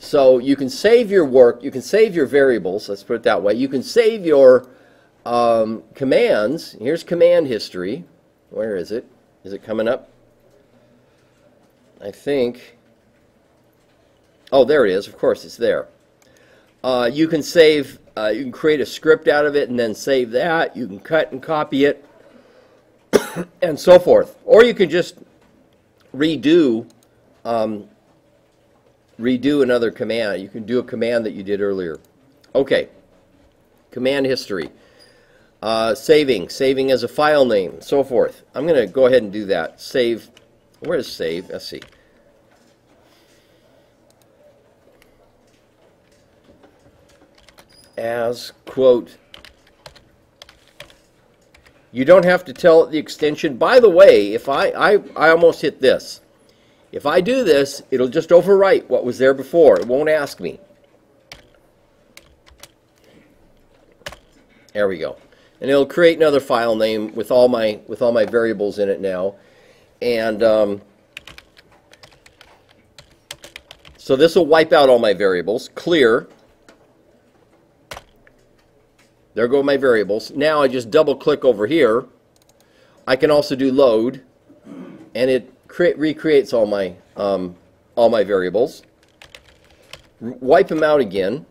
So you can save your work, you can save your variables, let's put it that way. You can save your commands. Here's command history. Where is it? Is it coming up? I think. Oh, there it is. Of course, it's there. You can save, you can create a script out of it and then save that. You can cut and copy it and so forth. Or you can just redo another command. You can do a command that you did earlier. Okay. Command history. Saving as a file name, so forth. I'm going to go ahead and do that. Save. Where is save? Let's see. As, quote, you don't have to tell it the extension. By the way, if I almost hit this. If I do this, it'll just overwrite what was there before. It won't ask me. There we go. And it'll create another file name with all my variables in it now. And so this will wipe out all my variables. Clear. There go my variables. Now I just double click over here. I can also do load, and it recreates all my variables. Wipe them out again.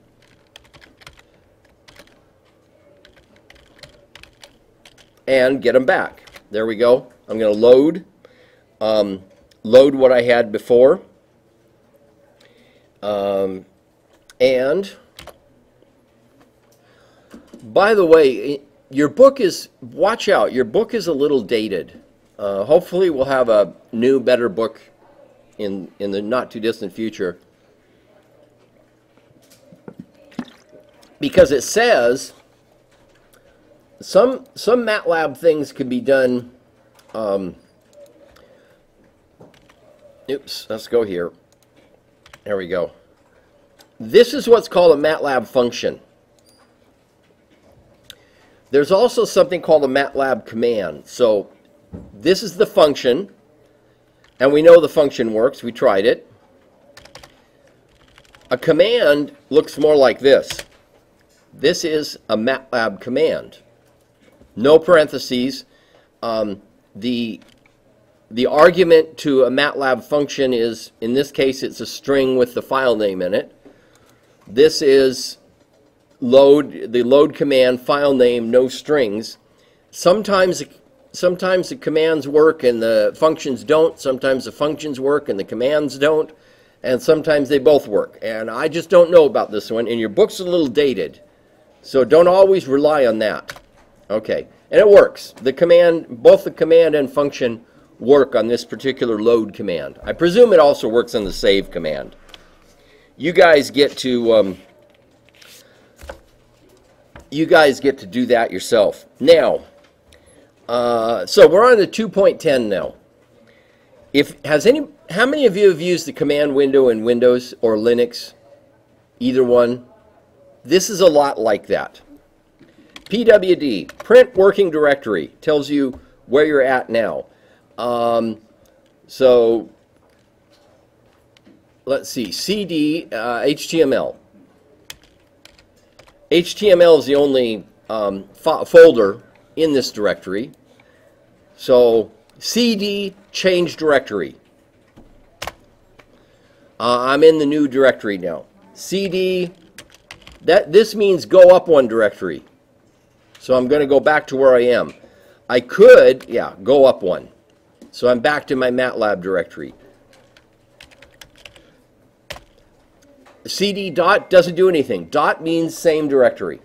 And get them back. There we go. I'm going to load what I had before. And by the way, your book is, watch out, your book is a little dated. Hopefully we'll have a new, better book in the not too distant future. Because it says some MATLAB things can be done. Oops, let's go here. There we go. This is what's called a MATLAB function. There's also something called a MATLAB command. So this is the function, and we know the function works. We tried it. A command looks more like this. This is a MATLAB command. No parentheses. The argument to a MATLAB function is, in this case, it's a string with the file name in it. This is the load command, file name, no strings. Sometimes the commands work and the functions don't. Sometimes the functions work and the commands don't. And sometimes they both work. And I just don't know about this one. And your book's a little dated. So don't always rely on that. Okay. And it works. The command, both the command and function work on this particular load command. I presume it also works on the save command. You guys get to do that yourself. Now, so we're on to 2.10 now. How many of you have used the command window in Windows or Linux? Either one? This is a lot like that. PWD, print working directory, tells you where you're at now. So let's see, CD, HTML. HTML is the only folder in this directory. So CD, change directory. I'm in the new directory now. CD, this means go up one directory. So I'm going to go back to where I am. I could, yeah, go up one. So I'm back to my MATLAB directory. CD dot doesn't do anything. Dot means same directory.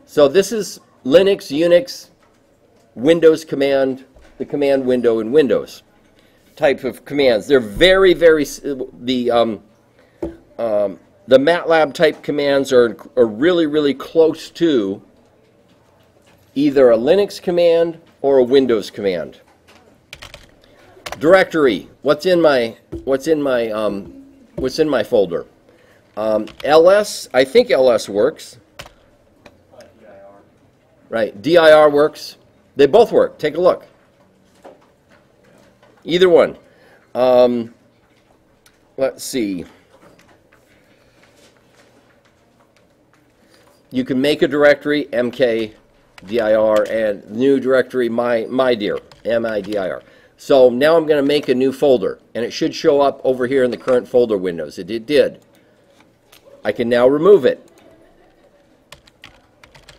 So this is Linux, Unix, Windows command, the command window in Windows type of commands. They're very, very, the MATLAB type commands are really, really close to either a Linux command or a Windows command. Directory. What's in my folder? LS. I think LS works. Right. DIR works. They both work. Take a look. Either one. Let's see. you can make a directory, mkdir, and new directory, mydir, MIDIR. So now I'm going to make a new folder, and it should show up over here in the current folder windows. It did. I can now remove it.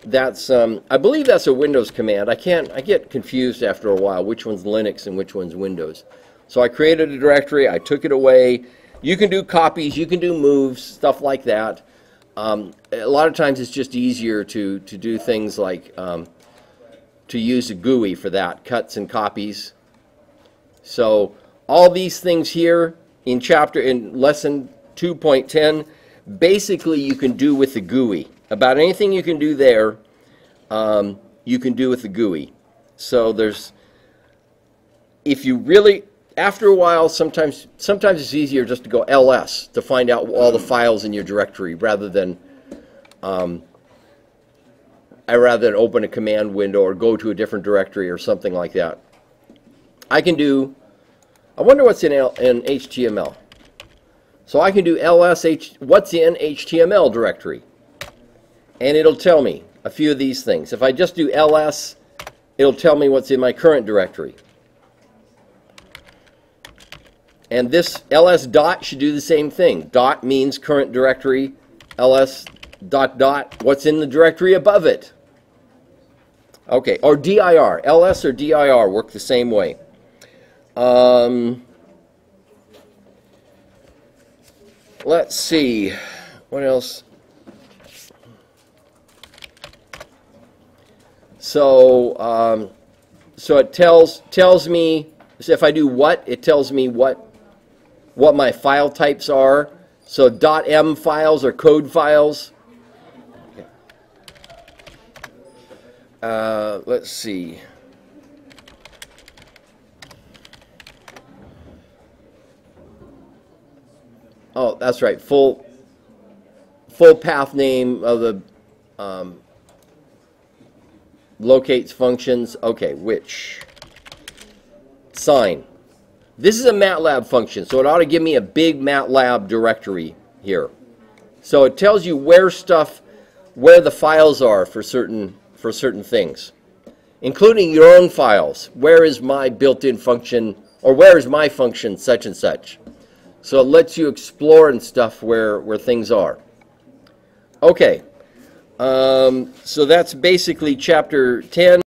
That's I believe that's a Windows command. I get confused after a while which one's Linux and which one's Windows. So I created a directory, I took it away. You can do copies, you can do moves, stuff like that. A lot of times it's just easier to do things like to use a GUI for that, cuts and copies. So all these things here in lesson 2.10, basically you can do with the GUI. About anything you can do there, you can do with the GUI. So if you really, after a while, sometimes it's easier just to go ls to find out all the files in your directory rather than open a command window or go to a different directory or something like that. I wonder what's in HTML. So I can do what's in HTML directory. And it'll tell me a few of these things. If I just do ls, it'll tell me what's in my current directory. And this ls dot should do the same thing. Dot means current directory. Ls dot dot, what's in the directory above it. Okay, or dir. Ls or dir work the same way. Let's see. What else? So, so it tells me, so if I do what, it tells me what my file types are. So .m files are code files. Let's see. Oh, that's right. Full path name of the locates functions. Okay, which sign. This is a Matlab function, so it ought to give me a big Matlab directory here. So it tells you where the files are for certain things, including your own files. Where is my built-in function, or where is my function such and such? So it lets you explore and stuff where things are. Okay, so that's basically chapter 10.